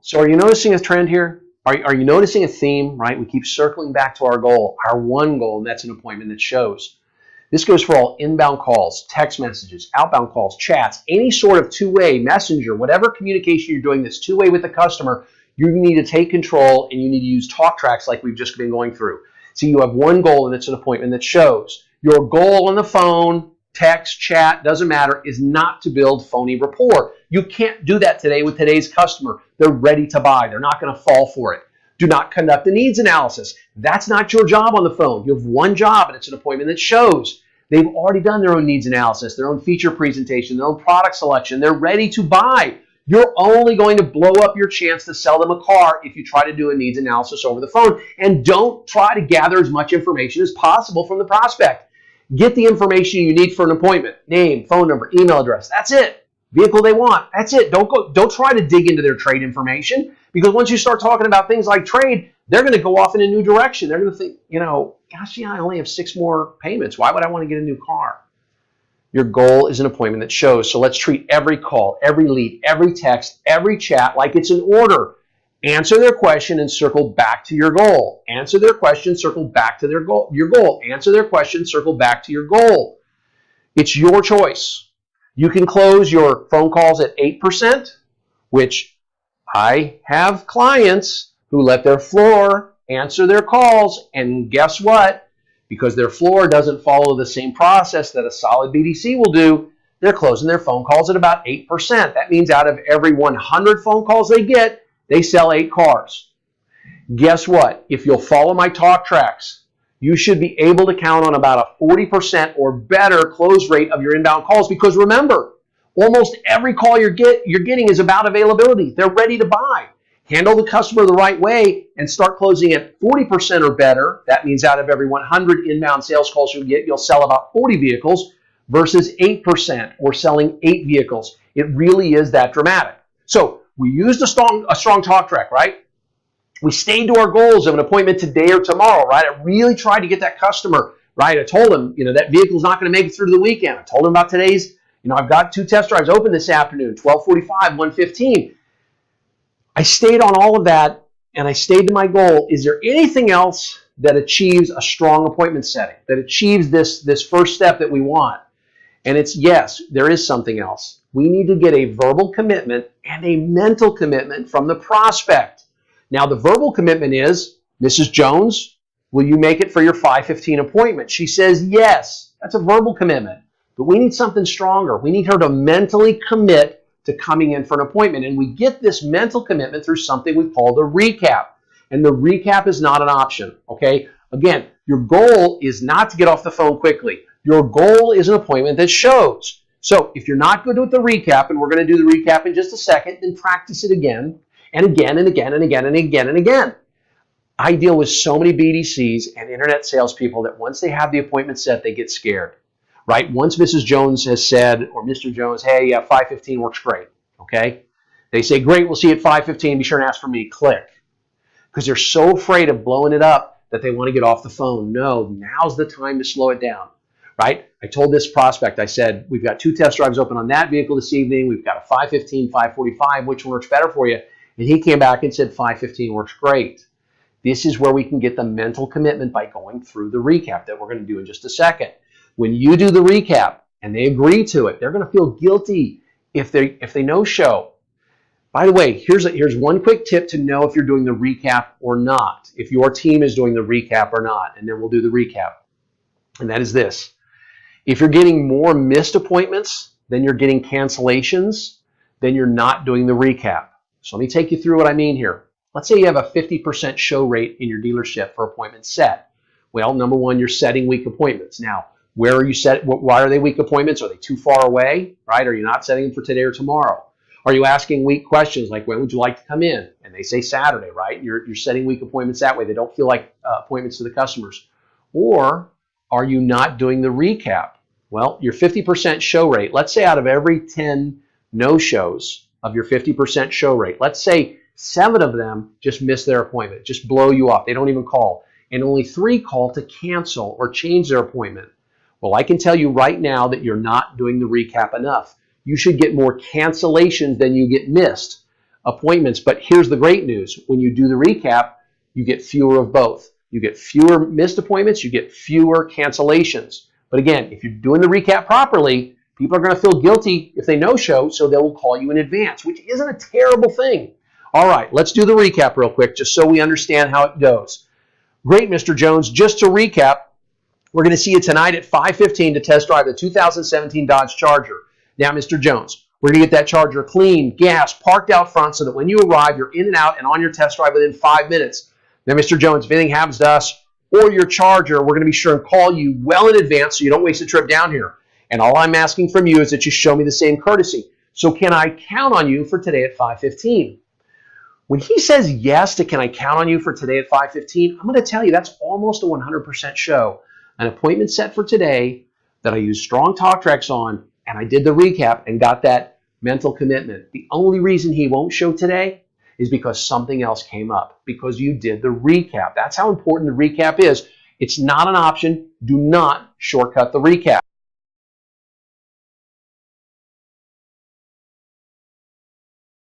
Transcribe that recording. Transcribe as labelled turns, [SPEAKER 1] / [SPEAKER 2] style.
[SPEAKER 1] So are you noticing a trend here? Are you noticing a theme, right? We keep circling back to our goal, our one goal, and that's an appointment that shows. This goes for all inbound calls, text messages, outbound calls, chats, any sort of two-way, messenger, whatever communication you're doing that's two-way with the customer, you need to take control and you need to use talk tracks like we've just been going through. So you have one goal and it's an appointment that shows. Your goal on the phone, text, chat, doesn't matter, is not to build phony rapport. You can't do that today with today's customer. They're ready to buy. They're not going to fall for it. Do not conduct a needs analysis. That's not your job on the phone. You have one job, and it's an appointment that shows. They've already done their own needs analysis, their own feature presentation, their own product selection. They're ready to buy. You're only going to blow up your chance to sell them a car if you try to do a needs analysis over the phone. And don't try to gather as much information as possible from the prospect. Get the information you need for an appointment. Name, phone number, email address. That's it. Vehicle they want. That's it. Don't try to dig into their trade information, because once you start talking about things like trade, they're going to go off in a new direction. They're going to think, gosh, yeah, I only have 6 more payments. Why would I want to get a new car? Your goal is an appointment that shows. So let's treat every call, every lead, every text, every chat like it's an order. Answer their question and circle back to your goal. Answer their question, circle back to your goal. Answer their question, circle back to your goal. It's your choice. You can close your phone calls at 8%, which I have clients who let their floor answer their calls, and guess what? Because their floor doesn't follow the same process that a solid BDC will do, they're closing their phone calls at about 8%. That means out of every 100 phone calls they get, they sell 8 cars. Guess what? If you'll follow my talk tracks, you should be able to count on about a 40% or better close rate of your inbound calls, because remember, almost every call you're getting is about availability. They're ready to buy. Handle the customer the right way and start closing at 40% or better. That means out of every 100 inbound sales calls you get, you'll sell about 40 vehicles versus 8% or selling 8 vehicles. It really is that dramatic. So we used a strong talk track, right? We stayed to our goals of an appointment today or tomorrow, right? I really tried to get that customer, right? I told him, that vehicle's not going to make it through to the weekend. I told him about today's, I've got 2 test drives open this afternoon, 12:45, 1:15. I stayed on all of that, and I stayed to my goal. Is there anything else that achieves a strong appointment setting, that achieves this first step that we want? And it's yes, there is something else. We need to get a verbal commitment and a mental commitment from the prospect. Now, the verbal commitment is, Mrs. Jones, will you make it for your 5:15 appointment? She says yes. That's a verbal commitment. But we need something stronger. We need her to mentally commit to coming in for an appointment. And we get this mental commitment through something we call the recap. And the recap is not an option, okay? Again, your goal is not to get off the phone quickly. Your goal is an appointment that shows. So if you're not good with the recap, and we're going to do the recap in just a second, then practice it again and again and again and again and again and again. I deal with so many BDCs and internet salespeople that once they have the appointment set, they get scared. Right? Once Mrs. Jones has said, or Mr. Jones, hey, 5:15 works great, okay? They say, great, we'll see you at 5:15. Be sure and ask for me. Click. Because they're so afraid of blowing it up that they want to get off the phone. No, now's the time to slow it down, right? I told this prospect, I said, we've got 2 test drives open on that vehicle this evening. We've got a 5:15, 5:45. Which one works better for you? And he came back and said 5:15 works great. This is where we can get the mental commitment by going through the recap that we're going to do in just a second. When you do the recap and they agree to it, they're going to feel guilty if they no-show. By the way, here's one quick tip to know if you're doing the recap or not, if your team is doing the recap or not, and then we'll do the recap. And that is this. If you're getting more missed appointments than you're getting cancellations, then you're not doing the recap. So let me take you through what I mean here. Let's say you have a 50% show rate in your dealership for appointments set. Well, number one, you're setting weak appointments. Now, where are you set? Why are they weak appointments? Are they too far away, right? Are you not setting them for today or tomorrow? Are you asking weak questions like, when would you like to come in? And they say Saturday, right? You're setting weak appointments that way. They don't feel like appointments to the customers. Or are you not doing the recap? Well, your 50% show rate, let's say out of every 10 no-shows of your 50% show rate, let's say 7 of them just miss their appointment, just blow you off. They don't even call. And only 3 call to cancel or change their appointment. Well, I can tell you right now that you're not doing the recap enough. You should get more cancellations than you get missed. appointments. But here's the great news. When you do the recap, you get fewer of both. You get fewer missed appointments, you get fewer cancellations. But again, if you're doing the recap properly, people are going to feel guilty if they no-show, so they will call you in advance, which isn't a terrible thing. All right, let's do the recap real quick, just so we understand how it goes. Great, Mr. Jones. Just to recap, we're going to see you tonight at 5:15 to test drive the 2017 Dodge Charger. Now, Mr. Jones, we're going to get that Charger clean, gas, parked out front so that when you arrive, you're in and out and on your test drive within 5 minutes. Now, Mr. Jones, if anything happens to us or your Charger, we're going to be sure and call you well in advance so you don't waste a trip down here. And all I'm asking from you is that you show me the same courtesy. So can I count on you for today at 5:15? When he says yes to can I count on you for today at 5:15, I'm going to tell you that's almost a 100% show. An appointment set for today that I used strong talk tracks on, and I did the recap and got that mental commitment. The only reason he won't show today is because something else came up, because you did the recap. That's how important the recap is. It's not an option. Do not shortcut the recap.